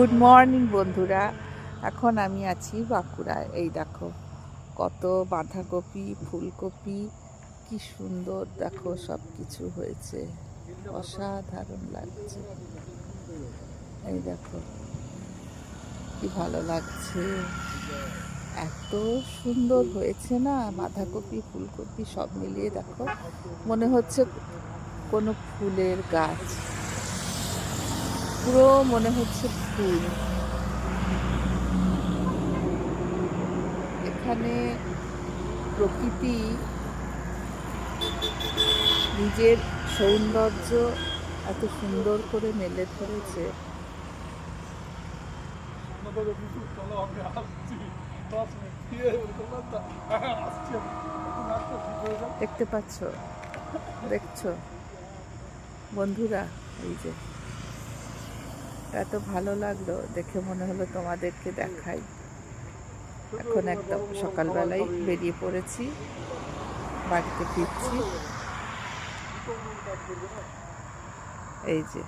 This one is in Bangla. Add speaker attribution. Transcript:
Speaker 1: গুড মর্নিং বন্ধুরা। এখন আমি আছি বাঁকুড়ায়। এই দেখো কত বাঁধাকপি, ফুলকপি, কি সুন্দর দেখো সব কিছু হয়েছে, অসাধারণ লাগছে। এই দেখো কি ভালো লাগছে, এত সুন্দর হয়েছে না বাঁধাকপি ফুলকপি সব মিলিয়ে। দেখো মনে হচ্ছে কোনো ফুলের গাছ, পুরো মনে হচ্ছে ফুল। এখানে প্রকৃতি নিজের সৌন্দর্য এত সুন্দর করে মেলে ধরেছে। দেখতে পাচ্ছ, দেখছো বন্ধুরা? এই যে এত ভালো লাগলো দেখে, মনে হলো তোমাদেরকে দেখাই। এখন একদম সকালবেলায় বেরিয়ে পড়েছি, বাড়িতে ফিরছি। এই যে